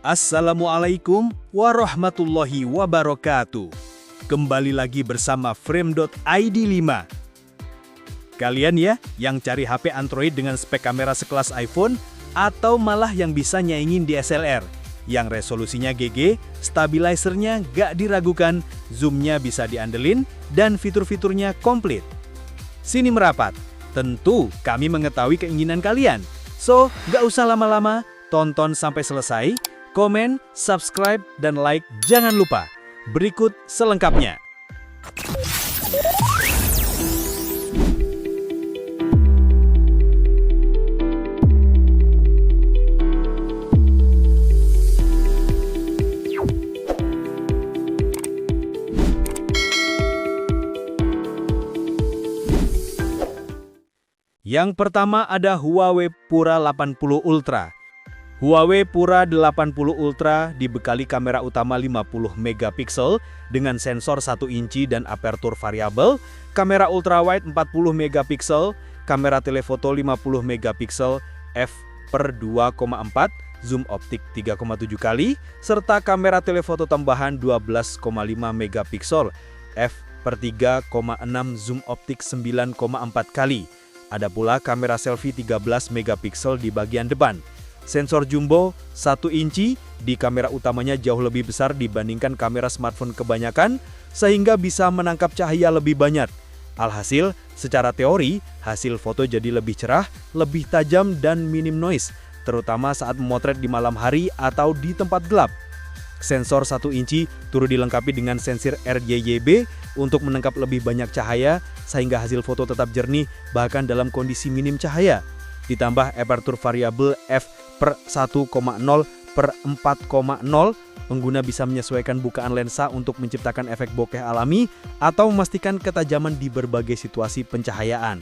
Assalamualaikum warahmatullahi wabarakatuh. Kembali lagi bersama Frame.id 5. Kalian ya yang cari HP Android dengan spek kamera sekelas iPhone atau malah yang bisa nyaingin DSLR, yang resolusinya GG, stabilizernya gak diragukan, zoomnya bisa diandelin, dan fitur-fiturnya komplit. Sini merapat, tentu kami mengetahui keinginan kalian. So, gak usah lama-lama, tonton sampai selesai, komen, subscribe, dan like jangan lupa. Berikut selengkapnya. Yang pertama ada Huawei Pura 80 Ultra. Huawei Pura 80 Ultra dibekali kamera utama 50 megapiksel dengan sensor 1 inci dan apertur variabel, kamera ultrawide 40 megapiksel, kamera telefoto 50 megapiksel f/2,4, zoom optik 3,7 kali, serta kamera telefoto tambahan 12,5 megapiksel f/3,6, zoom optik 9,4 kali. Ada pula kamera selfie 13 megapiksel di bagian depan. Sensor jumbo 1 inci di kamera utamanya jauh lebih besar dibandingkan kamera smartphone kebanyakan, sehingga bisa menangkap cahaya lebih banyak. Alhasil, secara teori, hasil foto jadi lebih cerah, lebih tajam dan minim noise, terutama saat memotret di malam hari atau di tempat gelap. Sensor 1 inci turut dilengkapi dengan sensor RGB untuk menangkap lebih banyak cahaya, sehingga hasil foto tetap jernih bahkan dalam kondisi minim cahaya. Ditambah apertur variabel f/1,0/4,0, pengguna bisa menyesuaikan bukaan lensa untuk menciptakan efek bokeh alami atau memastikan ketajaman di berbagai situasi pencahayaan.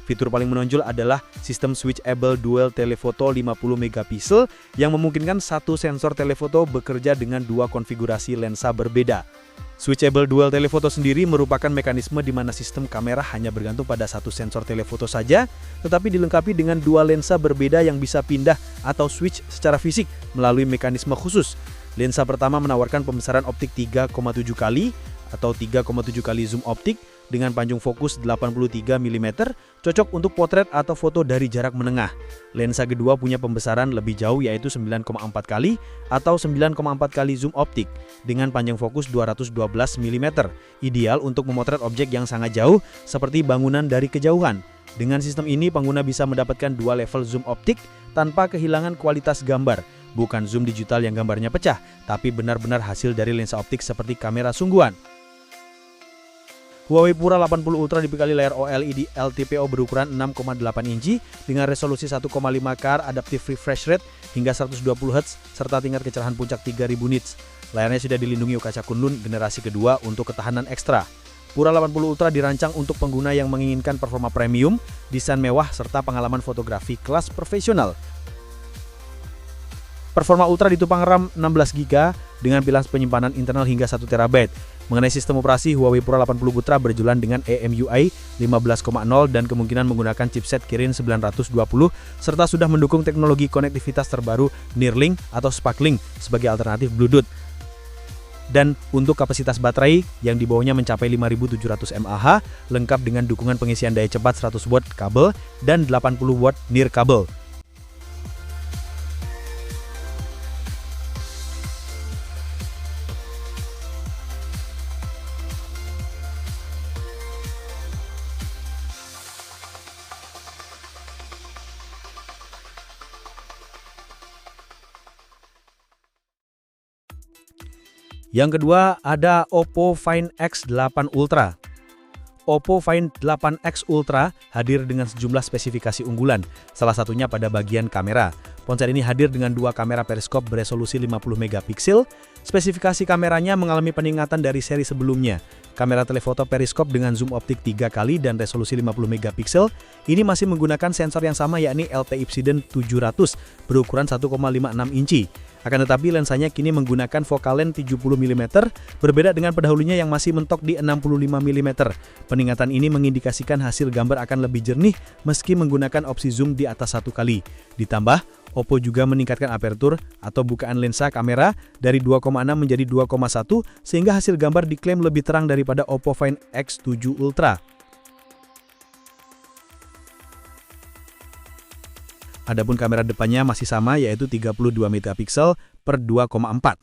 Fitur paling menonjol adalah sistem switchable dual telephoto 50 megapiksel yang memungkinkan satu sensor telefoto bekerja dengan dua konfigurasi lensa berbeda. Switchable dual telephoto sendiri merupakan mekanisme di mana sistem kamera hanya bergantung pada satu sensor telefoto saja, tetapi dilengkapi dengan dua lensa berbeda yang bisa pindah atau switch secara fisik melalui mekanisme khusus. Lensa pertama menawarkan pembesaran optik 3,7 kali atau 3,7 kali zoom optik dengan panjang fokus 83 mm, cocok untuk potret atau foto dari jarak menengah. Lensa kedua punya pembesaran lebih jauh yaitu 9,4 kali atau 9,4 kali zoom optik dengan panjang fokus 212 mm, ideal untuk memotret objek yang sangat jauh seperti bangunan dari kejauhan. Dengan sistem ini pengguna bisa mendapatkan dua level zoom optik tanpa kehilangan kualitas gambar. Bukan zoom digital yang gambarnya pecah, tapi benar-benar hasil dari lensa optik seperti kamera sungguhan. Huawei Pura 80 Ultra dibekali layar OLED LTPO berukuran 6,8 inci dengan resolusi 1,5K, adaptive refresh rate hingga 120 Hz serta tingkat kecerahan puncak 3000 nits. Layarnya sudah dilindungi kaca Kunlun generasi kedua untuk ketahanan ekstra. Pura 80 Ultra dirancang untuk pengguna yang menginginkan performa premium, desain mewah serta pengalaman fotografi kelas profesional. Performa Ultra ditopang RAM 16GB dengan pilihan penyimpanan internal hingga 1 TB. Mengenai sistem operasi, Huawei Pura 80 Ultra berjualan dengan EMUI 15.0 dan kemungkinan menggunakan chipset Kirin 920 serta sudah mendukung teknologi konektivitas terbaru Neuralink atau Sparklink sebagai alternatif Bluetooth. Dan untuk kapasitas baterai yang dibawanya mencapai 5700 mAh, lengkap dengan dukungan pengisian daya cepat 100 watt kabel dan 80 watt nir kabel. Yang kedua ada Oppo Find X8 Ultra. Oppo Find 8X Ultra hadir dengan sejumlah spesifikasi unggulan, salah satunya pada bagian kamera. Ponsel ini hadir dengan dua kamera periskop beresolusi 50 megapiksel. Spesifikasi kameranya mengalami peningkatan dari seri sebelumnya. Kamera telefoto periskop dengan zoom optik 3 kali dan resolusi 50 megapiksel ini masih menggunakan sensor yang sama yakni LTI-700 berukuran 1,56 inci. Akan tetapi lensanya kini menggunakan focal length 70 mm, berbeda dengan pendahulunya yang masih mentok di 65 mm. Peningkatan ini mengindikasikan hasil gambar akan lebih jernih meski menggunakan opsi zoom di atas 1 kali. Ditambah, Oppo juga meningkatkan aperture atau bukaan lensa kamera dari 2,6 menjadi 2,1 sehingga hasil gambar diklaim lebih terang daripada Oppo Find X7 Ultra. Adapun kamera depannya masih sama yaitu 32 megapiksel per 2,4.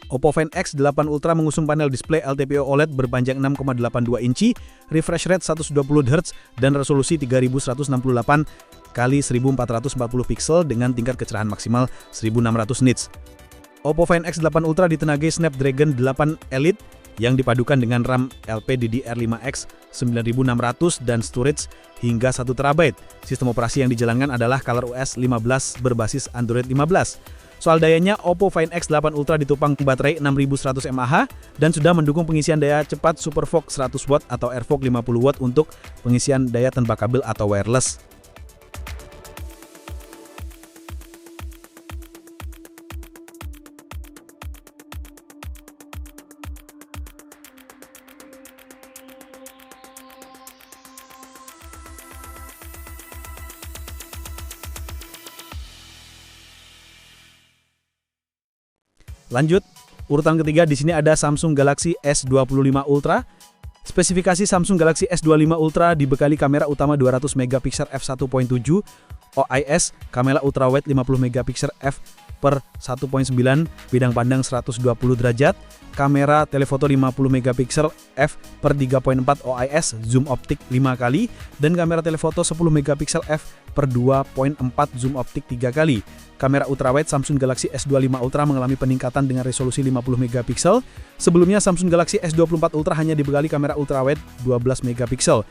Oppo Find X8 Ultra mengusung panel display LTPO OLED berpanjang 6,82 inci, refresh rate 120 Hz dan resolusi 3168 x 1440 piksel dengan tingkat kecerahan maksimal 1600 nits. Oppo Find X8 Ultra ditenagai Snapdragon 8 Elite yang dipadukan dengan RAM LPDDR5X 9600 dan storage hingga 1 TB. Sistem operasi yang dijalankan adalah ColorOS 15 berbasis Android 15. Soal dayanya, Oppo Find X8 Ultra ditopang baterai 6100 mAh dan sudah mendukung pengisian daya cepat SuperVOOC 100W atau AirVOOC 50W untuk pengisian daya tanpa kabel atau wireless. Lanjut, urutan ketiga di sini ada Samsung Galaxy S25 Ultra. Spesifikasi Samsung Galaxy S25 Ultra dibekali kamera utama 200 megapiksel f1.7 OIS, kamera ultrawide 50 megapiksel f/1.9, bidang pandang 120 derajat, kamera telefoto 50 megapiksel f/3.4 OIS, zoom optik 5 kali, dan kamera telefoto 10 megapiksel f/2.4 zoom optik 3 kali. Kamera ultrawide Samsung Galaxy S25 Ultra mengalami peningkatan dengan resolusi 50 megapiksel. Sebelumnya Samsung Galaxy S24 Ultra hanya dibekali kamera ultrawide 12 megapiksel.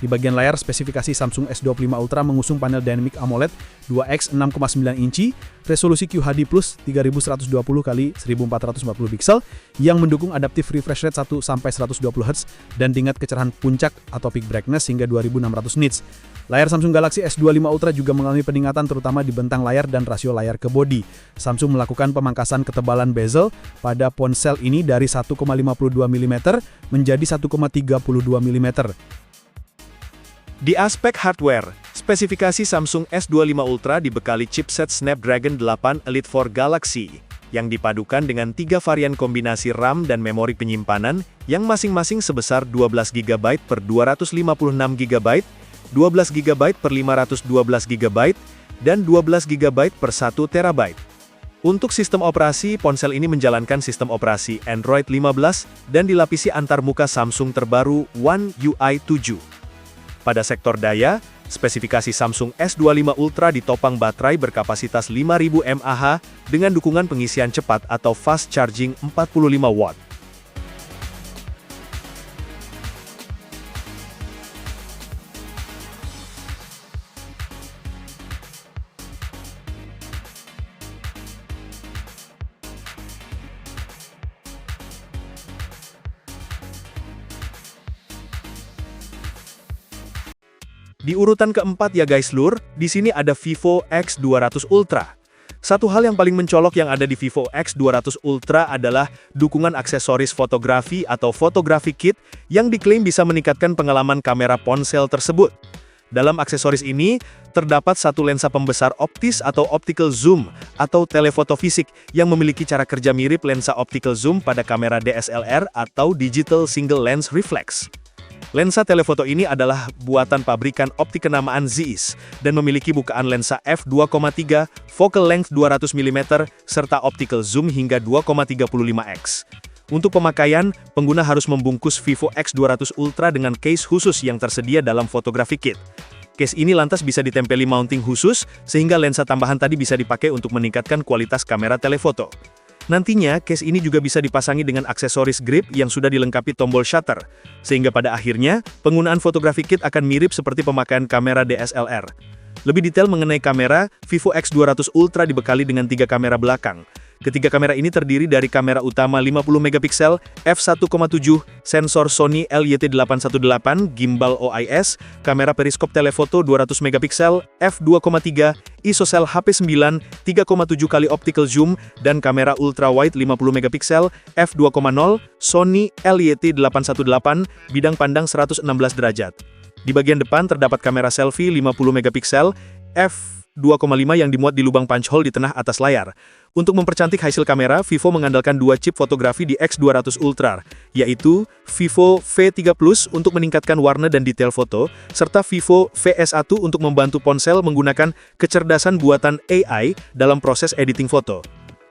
Di bagian layar, spesifikasi Samsung S25 Ultra mengusung panel Dynamic AMOLED 2X 6,9 inci, resolusi QHD+ 3120 x 1440 piksel yang mendukung adaptive refresh rate 1-120 Hz dan tingkat kecerahan puncak atau peak brightness hingga 2600 nits. Layar Samsung Galaxy S25 Ultra juga mengalami peningkatan terutama di bentang layar dan rasio layar ke bodi. Samsung melakukan pemangkasan ketebalan bezel pada ponsel ini dari 1,52 mm menjadi 1,32 mm. Di aspek hardware, spesifikasi Samsung S25 Ultra dibekali chipset Snapdragon 8 Elite for Galaxy, yang dipadukan dengan 3 varian kombinasi RAM dan memori penyimpanan, yang masing-masing sebesar 12GB per 256GB, 12GB per 512GB, dan 12GB per 1TB. Untuk sistem operasi, ponsel ini menjalankan sistem operasi Android 15 dan dilapisi antarmuka Samsung terbaru One UI 7. Pada sektor daya, spesifikasi Samsung S25 Ultra ditopang baterai berkapasitas 5000 mAh dengan dukungan pengisian cepat atau fast charging 45W. Di urutan keempat ya guys lur, di sini ada Vivo X200 Ultra. Satu hal yang paling mencolok yang ada di Vivo X200 Ultra adalah dukungan aksesoris fotografi atau photography kit yang diklaim bisa meningkatkan pengalaman kamera ponsel tersebut. Dalam aksesoris ini, terdapat satu lensa pembesar optis atau optical zoom atau telefoto fisik yang memiliki cara kerja mirip lensa optical zoom pada kamera DSLR atau digital single lens reflex. Lensa telefoto ini adalah buatan pabrikan optik kenamaan Zeiss dan memiliki bukaan lensa f2,3, focal length 200 mm, serta optical zoom hingga 2,35x. Untuk pemakaian, pengguna harus membungkus Vivo X200 Ultra dengan case khusus yang tersedia dalam photography kit. Case ini lantas bisa ditempeli mounting khusus, sehingga lensa tambahan tadi bisa dipakai untuk meningkatkan kualitas kamera telefoto. Nantinya, case ini juga bisa dipasangi dengan aksesoris grip yang sudah dilengkapi tombol shutter, sehingga pada akhirnya, penggunaan photography kit akan mirip seperti pemakaian kamera DSLR. Lebih detail mengenai kamera, Vivo X200 Ultra dibekali dengan 3 kamera belakang. Ketiga kamera ini terdiri dari kamera utama 50 megapiksel, f1.7, sensor Sony LYT818, gimbal OIS, kamera periskop telefoto 200 megapiksel, f2.3, ISOCELL HP9, 3,7 kali optical zoom, dan kamera ultrawide 50 megapiksel, f2.0, Sony LYT818, bidang pandang 116 derajat. Di bagian depan terdapat kamera selfie 50 megapiksel f2.5 yang dimuat di lubang punch hole di tengah atas layar. Untuk mempercantik hasil kamera, Vivo mengandalkan dua chip fotografi di X200 Ultra, yaitu Vivo V3 Plus untuk meningkatkan warna dan detail foto, serta Vivo VS1 untuk membantu ponsel menggunakan kecerdasan buatan AI dalam proses editing foto.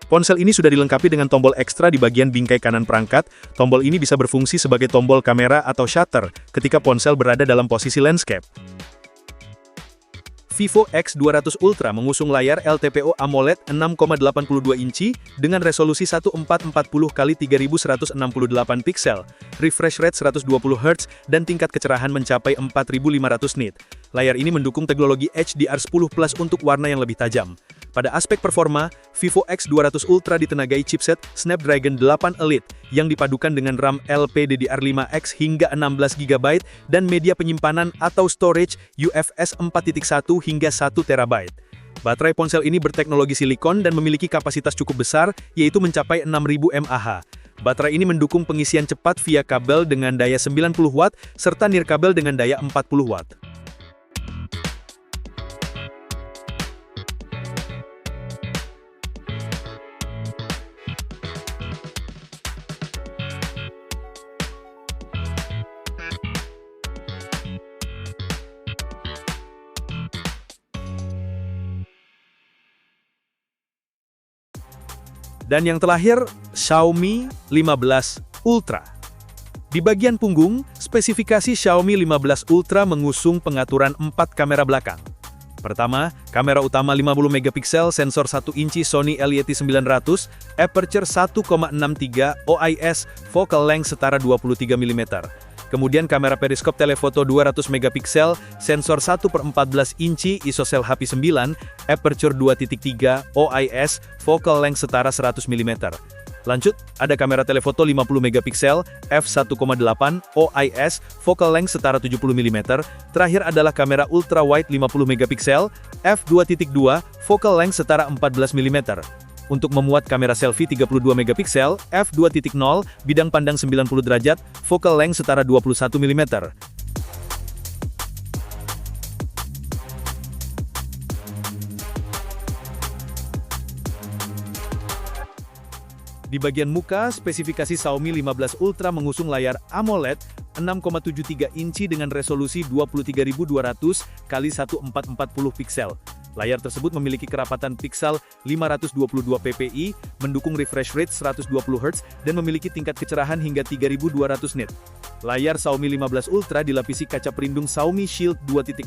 Ponsel ini sudah dilengkapi dengan tombol ekstra di bagian bingkai kanan perangkat. Tombol ini bisa berfungsi sebagai tombol kamera atau shutter ketika ponsel berada dalam posisi landscape. Vivo X200 Ultra mengusung layar LTPO AMOLED 6,82 inci dengan resolusi 1440x3168 piksel, refresh rate 120 Hz, dan tingkat kecerahan mencapai 4500 nit. Layar ini mendukung teknologi HDR10 Plus untuk warna yang lebih tajam. Pada aspek performa, Vivo X200 Ultra ditenagai chipset Snapdragon 8 Elite yang dipadukan dengan RAM LPDDR5X hingga 16 GB dan media penyimpanan atau storage UFS 4.1 hingga 1 TB. Baterai ponsel ini berteknologi silikon dan memiliki kapasitas cukup besar, yaitu mencapai 6000 mAh. Baterai ini mendukung pengisian cepat via kabel dengan daya 90 Watt serta nirkabel dengan daya 40 Watt. Dan yang terakhir, Xiaomi 15 Ultra. Di bagian punggung, spesifikasi Xiaomi 15 Ultra mengusung pengaturan 4 kamera belakang. Pertama, kamera utama 50 megapiksel, sensor 1 inci Sony A700, aperture 1,63 OIS, focal length setara 23 mm. Kemudian kamera periskop telefoto 200 megapiksel, sensor 1/14 inci ISOCELL HP9, aperture 2.3 OIS, focal length setara 100 mm. Lanjut, ada kamera telefoto 50 megapiksel, f1.8 OIS, focal length setara 70 mm. Terakhir adalah kamera ultra wide 50 megapiksel, f2.2, focal length setara 14 mm. Untuk memuat kamera selfie 32 megapiksel, f2.0, bidang pandang 90 derajat, focal length setara 21 mm. Di bagian muka, spesifikasi Xiaomi 15 Ultra mengusung layar AMOLED 6,73 inci dengan resolusi 23200 x 1440 piksel. Layar tersebut memiliki kerapatan piksel 522 ppi, mendukung refresh rate 120 Hz, dan memiliki tingkat kecerahan hingga 3200 nit. Layar Xiaomi 15 Ultra dilapisi kaca pelindung Xiaomi Shield 2.0.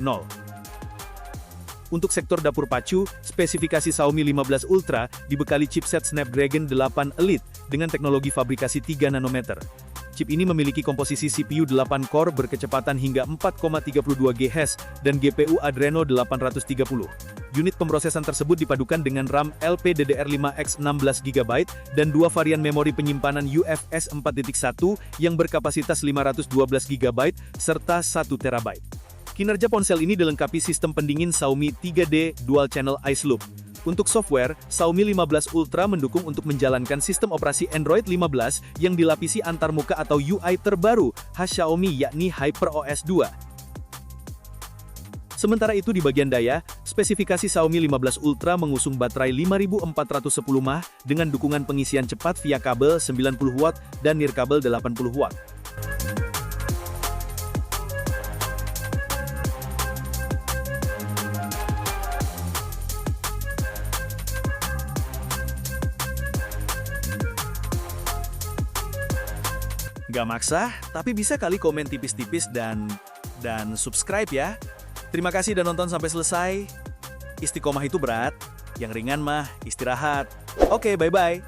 Untuk sektor dapur pacu, spesifikasi Xiaomi 15 Ultra dibekali chipset Snapdragon 8 Elite dengan teknologi fabrikasi 3 nanometer. Chip ini memiliki komposisi CPU 8 core berkecepatan hingga 4,32 GHz dan GPU Adreno 830. Unit pemrosesan tersebut dipadukan dengan RAM LPDDR5X 16 GB dan dua varian memori penyimpanan UFS 4.1 yang berkapasitas 512 GB serta 1 TB. Kinerja ponsel ini dilengkapi sistem pendingin Xiaomi 3D Dual Channel Ice Loop. Untuk software, Xiaomi 15 Ultra mendukung untuk menjalankan sistem operasi Android 15 yang dilapisi antarmuka atau UI terbaru khas Xiaomi yakni HyperOS 2. Sementara itu di bagian daya, spesifikasi Xiaomi 15 Ultra mengusung baterai 5410 mAh dengan dukungan pengisian cepat via kabel 90 Watt dan nirkabel 80 Watt. Gak maksa, tapi bisa kali komen tipis-tipis dan subscribe ya. Terima kasih udah nonton sampai selesai. Istiqomah itu berat, yang ringan mah istirahat. Oke, bye-bye.